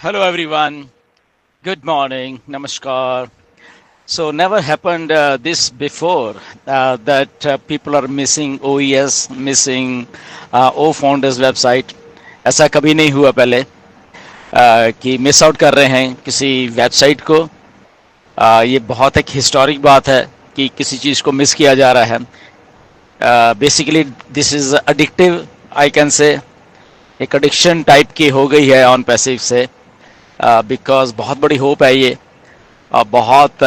Hello everyone. Good morning. Namaskar. So never happened this before that people are missing OES, missing O Founders website. ऐसा कभी नहीं हुआ पहले कि miss out कर रहे हैं किसी वेबसाइट को। ये बहुत एक हिस्टोरिक बात है कि किसी चीज़ को मिस किया जा रहा है। Basically this is addictive, I can say. एक एडिक्शन टाइप की हो गई है ऑन पैसिव से, बिकॉज बहुत बड़ी होप है ये। बहुत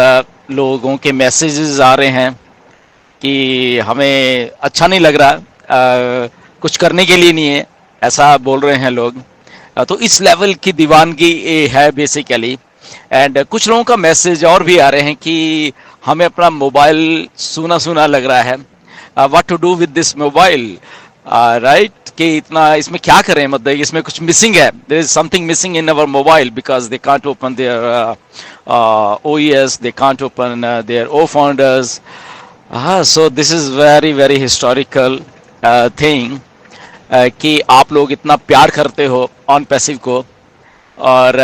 लोगों के मैसेजेस आ रहे हैं कि हमें अच्छा नहीं लग रहा, कुछ करने के लिए नहीं है, ऐसा बोल रहे हैं लोग। तो इस लेवल की दीवानगी ये है बेसिकली। एंड कुछ लोगों का मैसेज और भी आ रहे हैं कि हमें अपना मोबाइल सूना सूना लग रहा है। What to do with this mobile, right? कि इतना इसमें क्या करें, मतलब इसमें कुछ मिसिंग है, there is something missing in our mobile because they can't open their OES, they can't open their O-founders. So this is very very historical thing कि आप लोग इतना प्यार करते हो ऑन पैसिव को, और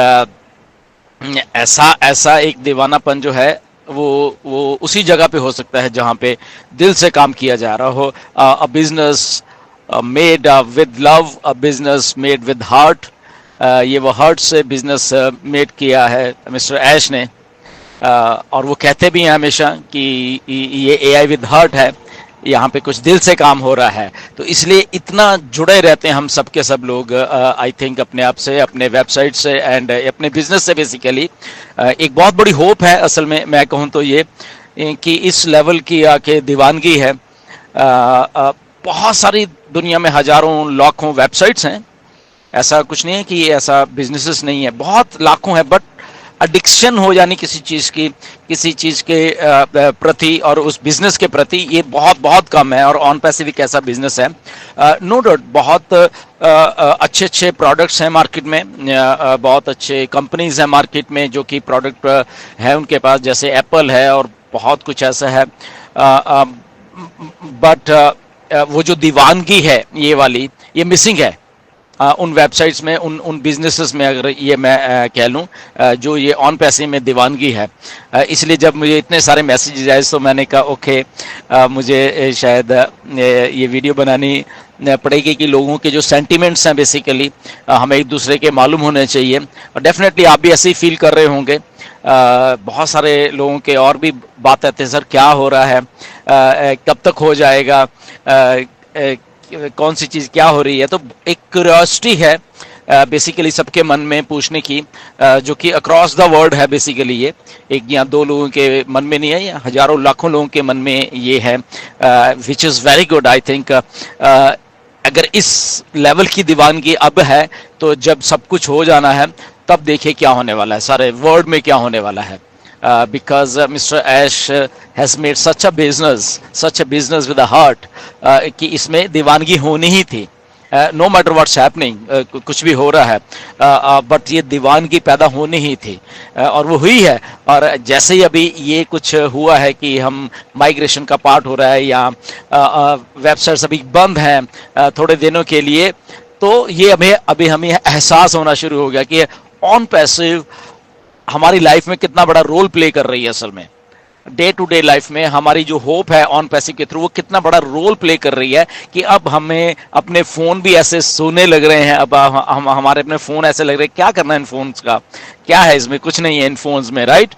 ऐसा ऐसा एक दीवानापन जो है वो उसी जगह पे हो सकता है जहाँ पे दिल से काम किया जा रहा हो। A business made with love, a business made with heart. ये वो हार्ट से बिजनेस मेड किया है मिस्टर ऐश ने। और वो कहते भी हैं हमेशा कि ये AI विद हार्ट है, यहाँ पे कुछ दिल से काम हो रहा है। तो इसलिए इतना जुड़े रहते हैं हम सब के सब लोग, आई थिंक अपने आप से, अपने वेबसाइट से एंड अपने बिजनेस से बेसिकली। एक बहुत बड़ी होप है असल में, मैं कहूँ तो ये कि इस लेवल की आके दीवानगी है। बहुत सारी दुनिया में हजारों लाखों वेबसाइट्स हैं, ऐसा कुछ नहीं है कि ऐसा बिजनेसेस नहीं है, बहुत लाखों है। बट एडिक्शन हो जानी किसी चीज़ के प्रति और उस बिजनेस के प्रति, ये बहुत बहुत कम है। और ऑन पैसिव एक ऐसा बिजनेस है, नो डाउट बहुत अच्छे अच्छे प्रोडक्ट्स हैं मार्केट में, बहुत अच्छे कंपनीज हैं मार्केट में जो कि प्रोडक्ट है उनके पास, जैसे एप्पल है और बहुत कुछ ऐसा है। बट वो जो दीवानगी है ये वाली, ये मिसिंग है उन वेबसाइट्स में, उन बिजनेसेस में, अगर ये मैं कह लूँ, जो ये ऑन पैसे में दीवानगी है। इसलिए जब मुझे इतने सारे मैसेजेस आए तो मैंने कहा ओके, मुझे शायद ये वीडियो बनानी पड़ेगी कि लोगों के जो सेंटिमेंट्स हैं बेसिकली हमें एक दूसरे के मालूम होने चाहिए। और डेफिनेटली आप भी ऐसे ही फील कर रहे होंगे। बहुत सारे लोगों के और भी बात आते हैं, सर क्या हो रहा है, कब तक हो जाएगा, कौन सी चीज़ क्या हो रही है। तो एक क्यूरियोसिटी है बेसिकली सबके मन में पूछने की, जो कि अक्रॉस द वर्ल्ड है बेसिकली। ये एक या दो लोगों के मन में नहीं है, या हजारों लाखों लोगों के मन में ये है, which is very good I think. अगर इस लेवल की दीवानगी अब है तो जब सब कुछ हो जाना है तब देखिए क्या होने वाला है, सारे वर्ल्ड में क्या होने वाला है। Because Mr. Ash has made such a business with a heart, कि इसमें दीवानगी होनी ही थी। नो मैटर व्हाट्स हैपनिंग, कुछ भी हो रहा है, बट ये दीवानगी पैदा होनी ही थी, और वो हुई है। और जैसे ही अभी ये कुछ हुआ है कि हम माइग्रेशन का पार्ट हो रहा है, या वेबसाइट्स अभी बंद हैं थोड़े दिनों के लिए, तो ये अभी हमें एहसास होना शुरू हो गया कि ऑन पैसिव हमारी लाइफ में कितना बड़ा रोल प्ले कर रही है। असल में डे टू डे लाइफ में हमारी जो होप है ऑन पैसिव के थ्रू, वो कितना बड़ा रोल प्ले कर रही है कि अब हमें अपने फ़ोन भी ऐसे सोने लग रहे हैं। अब हम हमारे अपने फ़ोन ऐसे लग रहे हैं, क्या करना है इन फ़ोन्स का, क्या है इसमें, कुछ नहीं है इन फ़ोन्स में, राइट?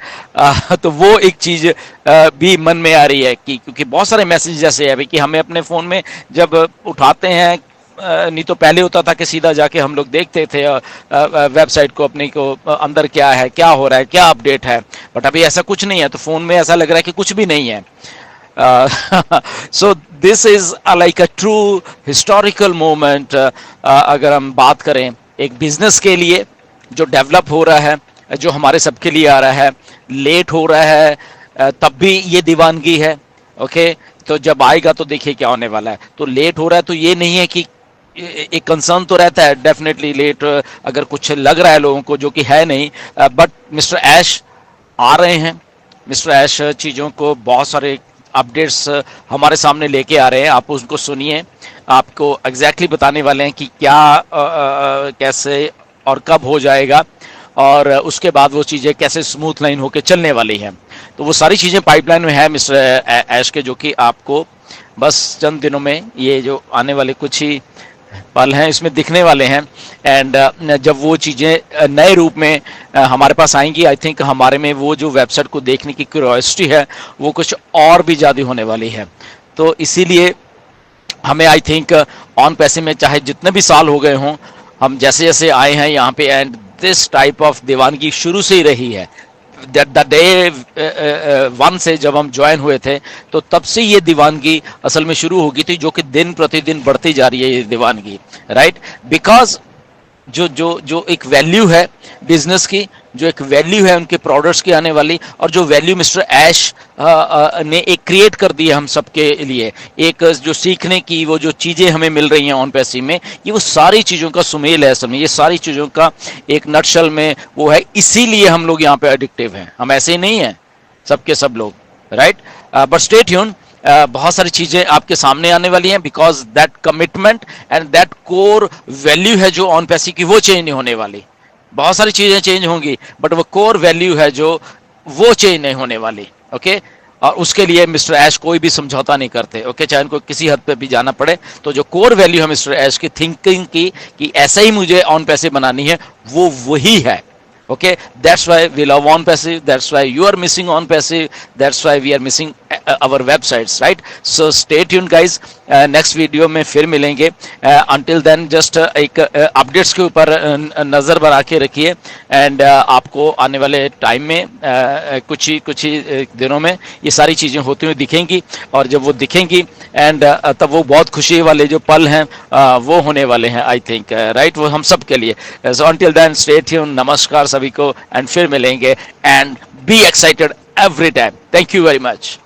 तो वो एक चीज़ भी मन में आ रही है कि क्योंकि बहुत सारे मैसेज जैसे है कि हमें अपने फ़ोन में जब उठाते हैं, नहीं तो पहले होता था कि सीधा जाके हम लोग देखते थे वेबसाइट को, अपने को अंदर क्या है, क्या हो रहा है, क्या अपडेट है। बट अभी ऐसा कुछ नहीं है, तो फ़ोन में ऐसा लग रहा है कि कुछ भी नहीं है। So this is like a true historical moment. अगर हम बात करें एक बिजनेस के लिए जो डेवलप हो रहा है, जो हमारे सबके लिए आ रहा है, लेट हो रहा है, तब भी ये दीवानगी है। ओके, तो जब आएगा तो देखिए क्या होने वाला है। तो लेट हो रहा है तो ये नहीं है कि, एक कंसर्न तो रहता है डेफिनेटली, लेट अगर कुछ लग रहा है लोगों को जो कि है नहीं, बट मिस्टर ऐश आ रहे हैं। मिस्टर ऐश चीज़ों को बहुत सारे अपडेट्स हमारे सामने लेके आ रहे हैं, आप उसको सुनिए, आपको एग्जैक्टली बताने वाले हैं कि क्या कैसे और कब हो जाएगा। और उसके बाद वो चीज़ें कैसे स्मूथ लाइन होकर चलने वाली हैं। तो वो सारी चीज़ें पाइपलाइन में है मिस्टर ऐश के, जो कि आपको बस चंद दिनों में, ये जो आने वाले कुछ ही पल हैं इसमें दिखने वाले हैं। एंड जब वो चीज़ें नए रूप में हमारे पास आएंगी, आई थिंक हमारे में वो जो वेबसाइट को देखने की क्यूरियोसिटी है वो कुछ और भी ज़्यादा होने वाली है। तो इसीलिए हमें आई थिंक ऑन पैसे में चाहे जितने भी साल हो गए हों, हम जैसे जैसे आए हैं यहाँ पे, एंड दिस टाइप ऑफ दीवानगी शुरू से ही रही है। द डे वन से जब हम ज्वाइन हुए थे तो तब से ये दीवानगी असल में शुरू होगी थी, जो कि दिन प्रतिदिन बढ़ती जा रही है ये दीवानगी, राइट। बिकॉज जो जो जो एक वैल्यू है बिजनेस की, जो एक वैल्यू है उनके प्रोडक्ट्स की आने वाली, और जो वैल्यू मिस्टर ऐश ने एक क्रिएट कर दी है हम सबके लिए, एक जो सीखने की वो जो चीज़ें हमें मिल रही हैं ऑन पैसे में, ये वो सारी चीज़ों का सुमेल है असल में, ये सारी चीज़ों का एक नटशल में वो है। इसीलिए हम लोग यहाँ पे एडिक्टिव हैं, हम ऐसे ही नहीं हैं सबके सब लोग, राइट। बट स्टे ट्यून, बहुत सारी चीजें आपके सामने आने वाली हैं, because that commitment and that core value है जो ऑन पैसे की, वो चेंज नहीं होने वाली। बहुत सारी चीजें चेंज होंगी बट वो कोर वैल्यू है जो वो चेंज नहीं होने वाली, ओके। और उसके लिए मिस्टर ऐश कोई भी समझौता नहीं करते, ओके, चाहे उनको किसी हद पे भी जाना पड़े। तो जो कोर वैल्यू है मिस्टर ऐश की थिंकिंग की कि ऐसा ही मुझे ऑन पैसे बनानी है, वो वही है, okay. That's why we love on passive, that's why you are missing on passive, that's why we are missing our websites, right? So stay tuned guys, next video में फिर मिलेंगे। until then just एक updates के ऊपर नज़र बना के रखिए, एंड आपको आने वाले टाइम में कुछ ही दिनों में ये सारी चीज़ें होती हुई दिखेंगी, और जब वो दिखेंगी एंड तब वो बहुत खुशी वाले जो पल हैं वो होने वाले हैं, आई थिंक, राइट, वो हम सब के लिए। so until then stay tuned, नमस्कार सभी को, एंड फिर मिलेंगे, and be excited every time. Thank you very much.